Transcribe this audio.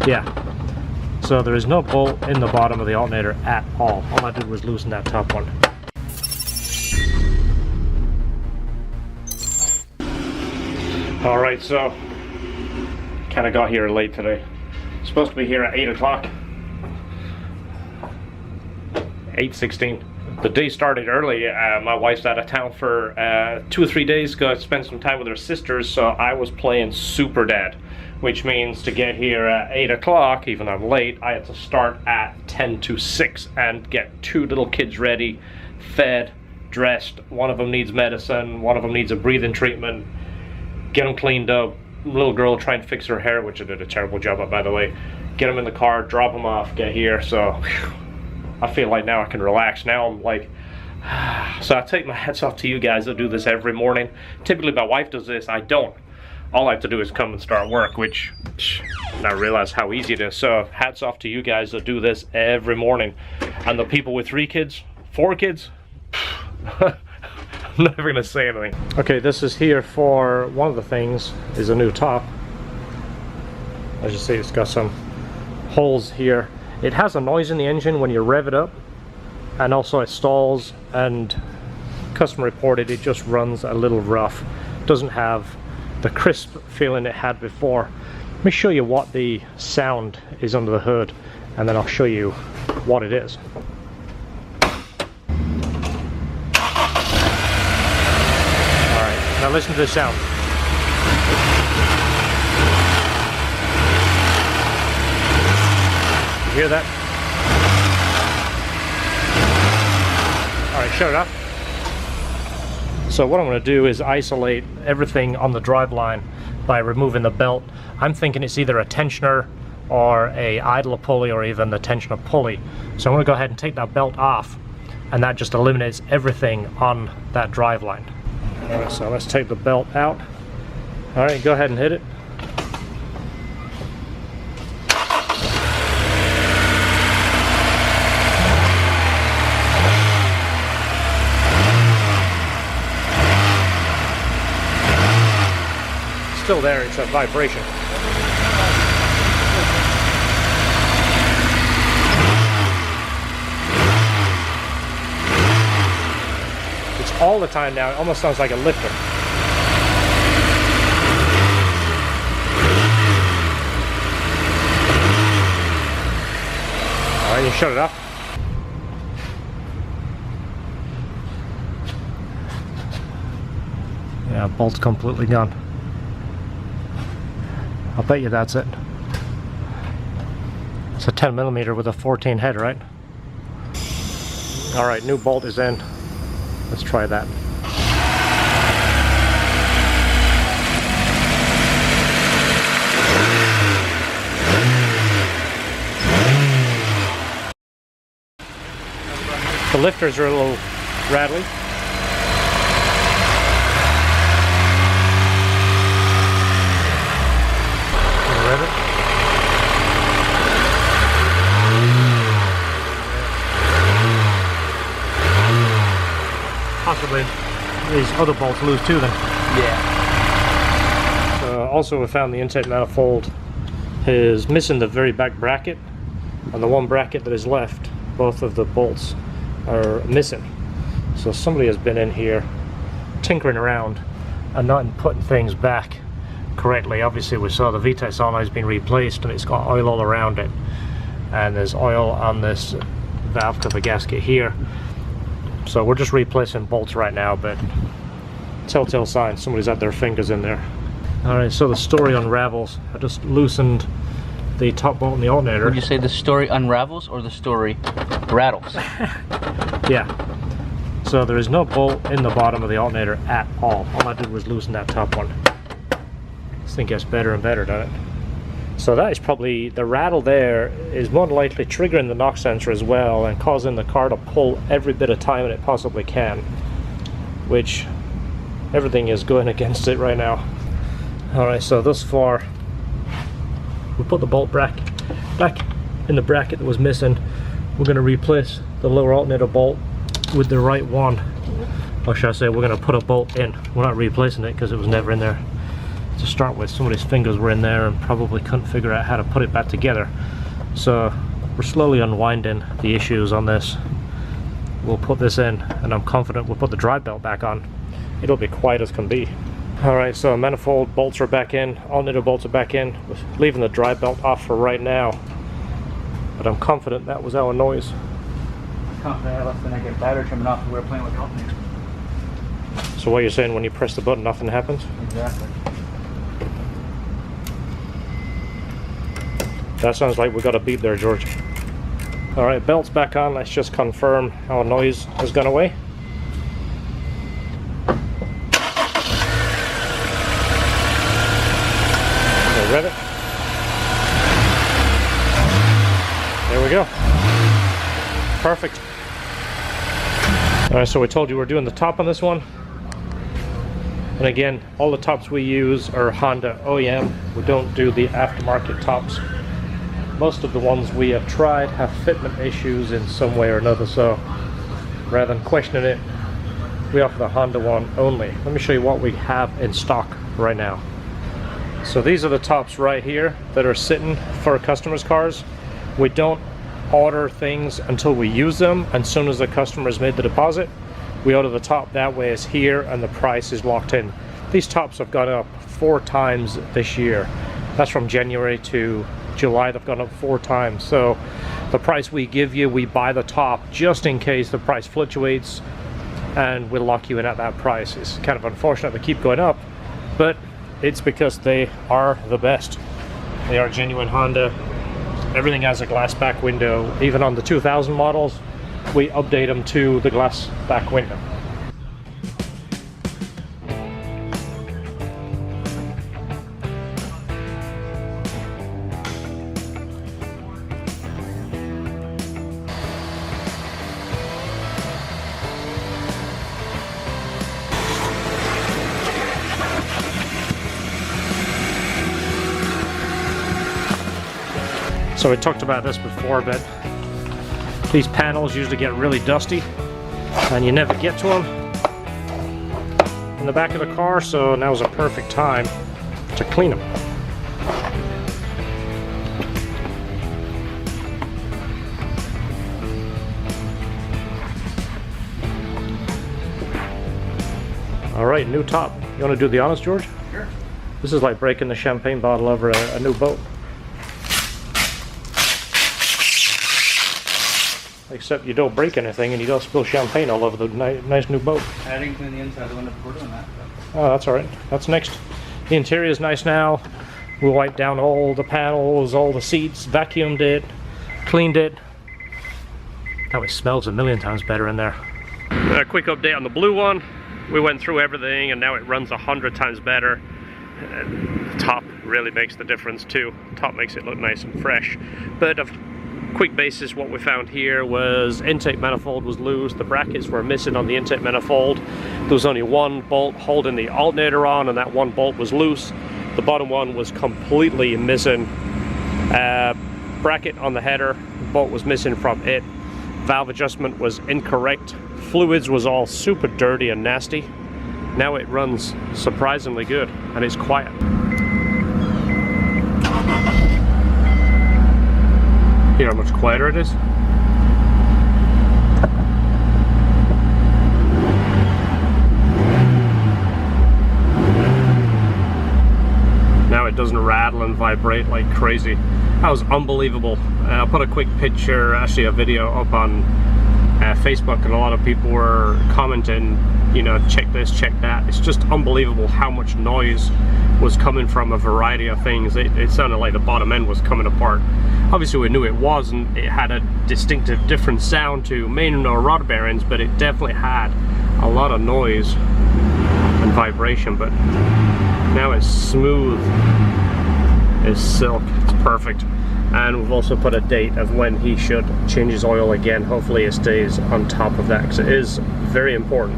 Yeah. So there is no bolt in the bottom of the alternator at all. All I did was loosen that top one. Alright, so kind of got here late today. Supposed to be here at 8 o'clock. 8:16. The day started early. My wife's out of town for 2 or 3 days. Got to spend some time with her sisters, so I was playing super dad, which means to get here at 8 o'clock, even though I'm late, I had to start at 10 to 6 and get 2 little kids ready, fed, dressed. One of them needs medicine, one of them needs a breathing treatment, get them cleaned up. Little girl trying to fix her hair, which I did a terrible job of, by the way. Get them in the car, drop them off, get here. So whew, I feel like now I can relax. Now I'm like, so I take my hats off to you guys that do this every morning. Typically my wife does this, I don't. All I have to do is come and start work, which I realize how easy it is. So hats off to you guys that do this every morning. And the people with 3 kids, 4 kids, I'm never gonna say anything. Okay, this is here for one of the things is a new top. As you see, it's got some holes here. It has a noise in the engine when you rev it up, and also it stalls, and customer reported it just runs a little rough. Doesn't have the crisp feeling it had before. Let me show you what the sound is under the hood, and then I'll show you what it is. Alright, now listen to the sound. You hear that? Alright, shut it up. So what I'm going to do is isolate everything on the driveline by removing the belt. I'm thinking it's either a tensioner or a idler pulley or even the tensioner pulley. So I'm going to go ahead and take that belt off, and that just eliminates everything on that driveline. Alright, so let's take the belt out. Alright, go ahead and hit it. Still there, it's a vibration. It's all the time now, it almost sounds like a lifter. Alright, you shut it off. Yeah, bolt's completely gone. I'll bet you that's it. It's a 10mm with a 14 head, right? Alright, new bolt is in. Let's try that. The lifters are a little rattly. Possibly these other bolts loose too then. Yeah. Also we found the inside manifold is missing the very back bracket, and the one bracket that is left, both of the bolts are missing. So somebody has been in here tinkering around and not putting things back correctly. Obviously we saw the VTEC solenoid has been replaced and it's got oil all around it, and there's oil on this valve cover gasket here. So we're just replacing bolts right now, but telltale sign somebody's had their fingers in there. Alright, so the story unravels. I just loosened the top bolt in the alternator. Would you say the story unravels or the story rattles? Yeah. So there is no bolt in the bottom of the alternator at all. All I did was loosen that top one. This thing gets better and better, doesn't it? So that is probably, the rattle there is more than likely triggering the knock sensor as well and causing the car to pull every bit of time it possibly can, which everything is going against it right now. Alright, so thus far we put the bolt back in the bracket that was missing. We're going to replace the lower alternator bolt with the right one, or should I say we're going to put a bolt in. We're not replacing it because it was never in there. to start with. Some of these fingers were in there and probably couldn't figure out how to put it back together. So we're slowly unwinding the issues on this. We'll put this in, and I'm confident we'll put the drive belt back on. It'll be quiet as can be. Alright, so manifold bolts are back in, alternator bolts are back in. We're leaving the drive belt off for right now, but I'm confident that was our noise. Confident less than I get battery trimming off and we're playing with the alternator. So what you're saying, when you press the button, nothing happens? Exactly. That sounds like we got a beep there, George. Alright, belt's back on. Let's just confirm our noise has gone away. So rev it. There we go. Perfect. Alright, so we told you we're doing the top on this one. And again, all the tops we use are Honda OEM. We don't do the aftermarket tops. Most of the ones we have tried have fitment issues in some way or another, so rather than questioning it, we offer the Honda one only. Let me show you what we have in stock right now. So these are the tops right here that are sitting for customers' cars. We don't order things until we use them, and as soon as the customer's made the deposit, we order the top. That way it's here and the price is locked in. These tops have gone up 4 times this year. That's from January to July. They've gone up 4 times. So the price we give you, we buy the top just in case the price fluctuates, and we'll lock you in at that price. It's kind of unfortunate they keep going up, but it's because they are the best. They are genuine Honda. Everything has a glass back window. Even on the 2000 models, we update them to the glass back window. So we talked about this before, but these panels usually get really dusty and you never get to them in the back of the car, so now's a perfect time to clean them. Alright, new top. You want to do the honors, George? Sure. This is like breaking the champagne bottle over a new boat. Except you don't break anything and you don't spill champagne all over the nice new boat. I didn't clean the inside of the window before doing that. So. Oh, that's alright. That's next. The interior is nice now. We wiped down all the panels, all the seats, vacuumed it, cleaned it. Now it smells a million times better in there. A quick update on the blue one. We went through everything and now it runs 100 times better. The top really makes the difference too. The top makes it look nice and fresh. But quick basis, what we found here was intake manifold was loose. The brackets were missing on the intake manifold. There was only one bolt holding the alternator on, and that one bolt was loose. The bottom one was completely missing. Bracket on the header, bolt was missing from it. Valve adjustment was incorrect. Fluids was all super dirty and nasty. Now it runs surprisingly good and it's quiet. Hear how much quieter it is? Now it doesn't rattle and vibrate like crazy. That was unbelievable. I'll put a quick picture, actually a video up on Facebook, and a lot of people were commenting, you know, check this, check that. It's just unbelievable how much noise was coming from a variety of things. It sounded like the bottom end was coming apart. Obviously we knew it wasn't. It had a distinctive different sound to main or rod bearings, but it definitely had a lot of noise and vibration. But now it's smooth as silk. It's perfect. And we've also put a date of when he should change his oil again. Hopefully it stays on top of that, because it is very important.